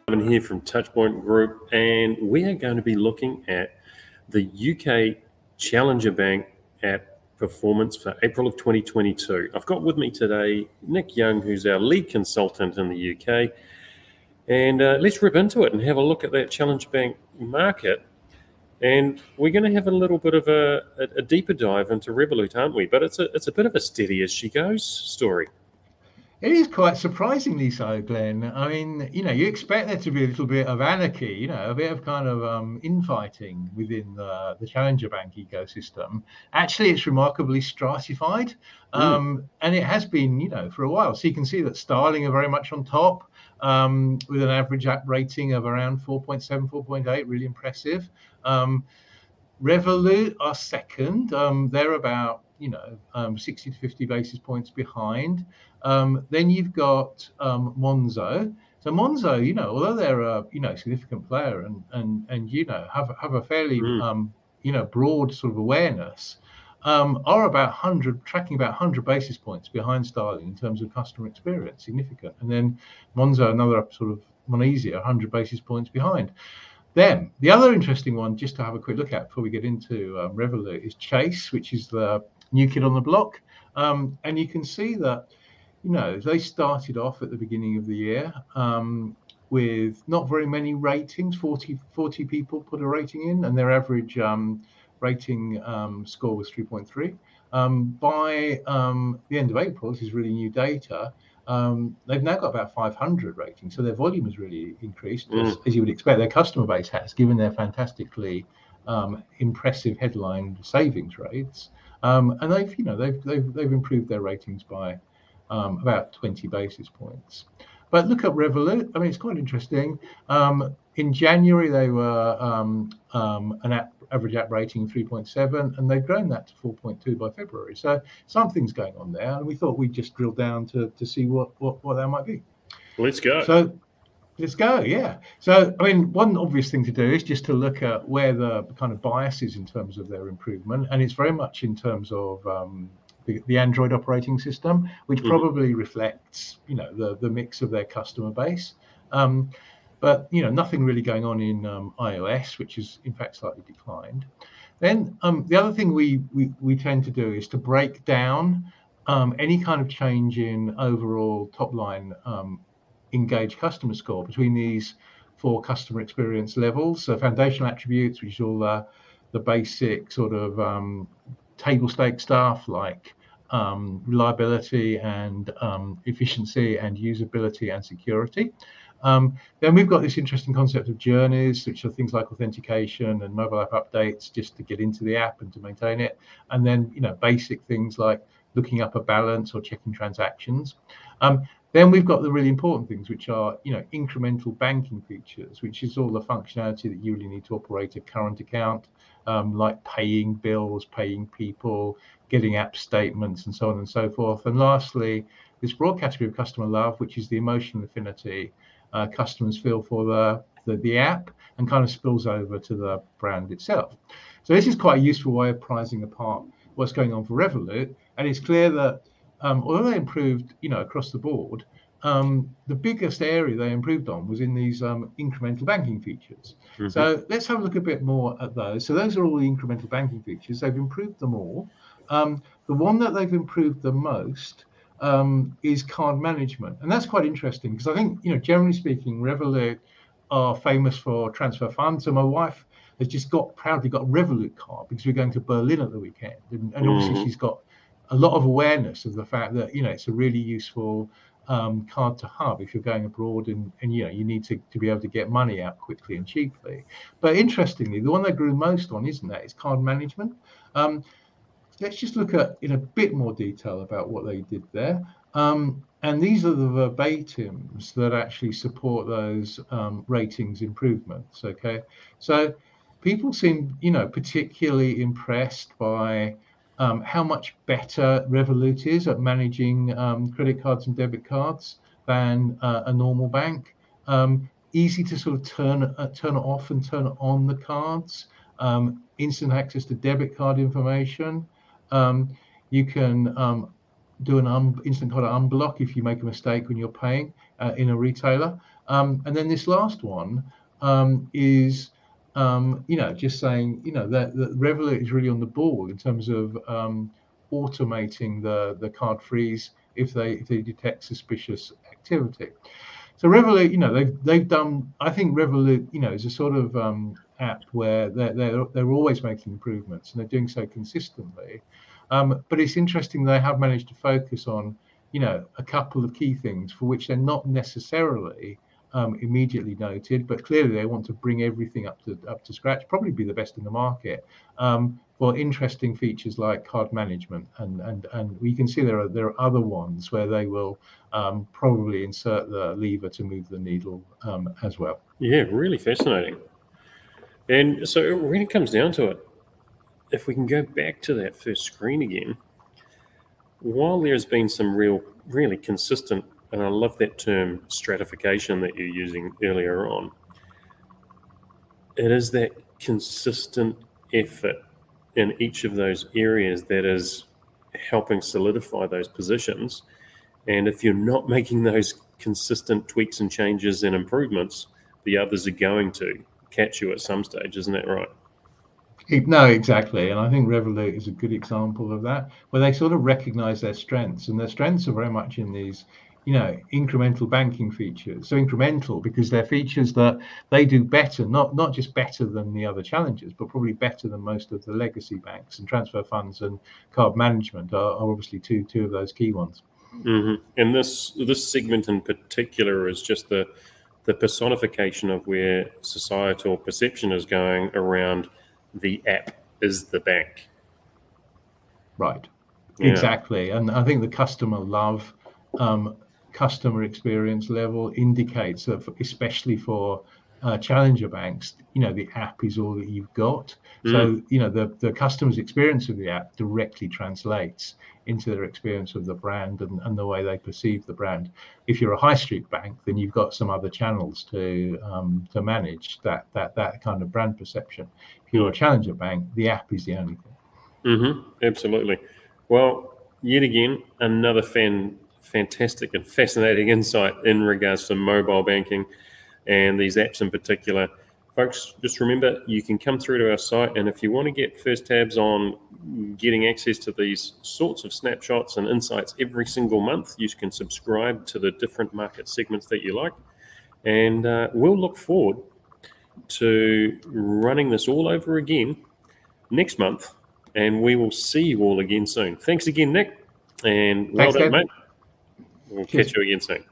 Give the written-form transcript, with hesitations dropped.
Ivan here from Touchpoint Group, and we are going to be looking at the UK Challenger Bank app performance for April of 2022. I've got with me today Nick Young, who's our lead consultant in the UK, and let's rip into it and have a look at that Challenger Bank market. And we're going to have a little bit of a deeper dive into Revolut, aren't we? But it's a bit of a steady as she goes story. It is quite surprisingly so, Glenn. I mean, you expect there to be a little bit of anarchy, a bit of kind of infighting within the Challenger Bank ecosystem. Actually, it's remarkably stratified, and it has been, for a while. So you can see that Starling are very much on top, with an average app rating of around 4.7, 4.8, really impressive. Revolut are second. They're about 60 to 50 basis points behind. Then you've got Monzo. So Monzo, although they're a significant player and have a fairly broad sort of awareness, are about 100, tracking about 100 basis points behind Starling in terms of customer experience, significant. And then Monzo, another sort of one easier, 100 basis points behind. Then the other interesting one, just to have a quick look at before we get into Revolut, is Chase, which is the new kid on the block. And you can see that, they started off at the beginning of the year with not very many ratings. 40 people put a rating in, and their average rating score was 3.3. By the end of April, this is really new data, they've now got about 500 ratings, so their volume has really increased, as you would expect. Their customer base has, given their fantastically impressive headline savings rates, and they've improved their ratings by about 20 basis points. But look at Revolut. I mean, it's quite interesting. In January, they were an average app rating of 3.7, and they've grown that to 4.2 by February. So something's going on there, and we thought we'd just drill down to see what that might be. Let's go. So let's go, yeah. So, I mean, one obvious thing to do is just to look at where the kind of bias is in terms of their improvement, and it's very much in terms of the Android operating system, which probably reflects, the mix of their customer base. But nothing really going on in iOS, which is in fact slightly declined. Then the other thing we tend to do is to break down any kind of change in overall top line engaged customer score between these four customer experience levels. So foundational attributes, which is all the basic sort of table stake stuff like reliability and efficiency and usability and security. Then we've got this interesting concept of journeys, which are things like authentication and mobile app updates just to get into the app and to maintain it. And then, basic things like looking up a balance or checking transactions. Then we've got the really important things, which are, incremental banking features, which is all the functionality that you really need to operate a current account, like paying bills, paying people, getting app statements, and so on and so forth. And lastly, this broad category of customer love, which is the emotional affinity customers feel for the app and kind of spills over to the brand itself. So this is quite a useful way of pricing apart what's going on for Revolut. And it's clear that although they improved, across the board, the biggest area they improved on was in these incremental banking features. So let's have a look a bit more at those. So those are all the incremental banking features. They've improved them all. The one that they've improved the most is card management. And that's quite interesting because I think, generally speaking, Revolut are famous for transfer funds. So my wife has just proudly got a Revolut card because we're going to Berlin at the weekend. And obviously she's got a lot of awareness of the fact that, it's a really useful card to have if you're going abroad and you need to be able to get money out quickly and cheaply. But interestingly, the one they grew most on, isn't that? It's card management. Let's just look at in a bit more detail about what they did there. And these are the verbatims that actually support those ratings improvements. Okay, so people seem, particularly impressed by how much better Revolut is at managing credit cards and debit cards than a normal bank. Easy to sort of turn it off and turn on the cards. Instant access to debit card information. You can do an instant card unblock if you make a mistake when you're paying in a retailer. And then this last one is, just saying, that Revolut is really on the ball in terms of automating the card freeze if they detect suspicious activity. So Revolut, they've done. I think Revolut, is a sort of app where they're always making improvements and they're doing so consistently. But it's interesting they have managed to focus on, a couple of key things for which they're not necessarily immediately noted, but clearly they want to bring everything up to scratch, probably be the best in the market. For interesting features like card management, and we can see there are other ones where they will probably insert the lever to move the needle as well. Yeah, really fascinating. And so when it comes down to it, if we can go back to that first screen again, while there's been some really consistent, and I love that term stratification that you're using earlier on, it is that consistent effort in each of those areas that is helping solidify those positions. And if you're not making those consistent tweaks and changes and improvements, the others are going to catch you at some stage. Isn't that right? No, exactly. And I think Revolut is a good example of that, where they sort of recognize their strengths, and their strengths are very much in these, incremental banking features. So incremental because they're features that they do better, not just better than the other challengers, but probably better than most of the legacy banks. And transfer funds and card management are obviously two of those key ones. Mm-hmm. And this segment in particular is just the personification of where societal perception is going around the app is the bank. Right. Yeah. Exactly. And I think the customer love, customer experience level indicates that, especially for challenger banks, the app is all that you've got. So, the customer's experience of the app directly translates into their experience of the brand and the way they perceive the brand. If you're a high street bank, then you've got some other channels to manage that kind of brand perception. If you're a challenger bank, the app is the only thing. Absolutely. Well, yet again, another fantastic and fascinating insight in regards to mobile banking and these apps in particular. Folks, just remember you can come through to our site, and if you want to get first tabs on getting access to these sorts of snapshots and insights every single month, you can subscribe to the different market segments that you like. And we'll look forward to running this all over again next month, and we will see you all again soon. Thanks again, Nick, and well Thanks, done, Ted. mate. We'll Cheers. catch you again soon.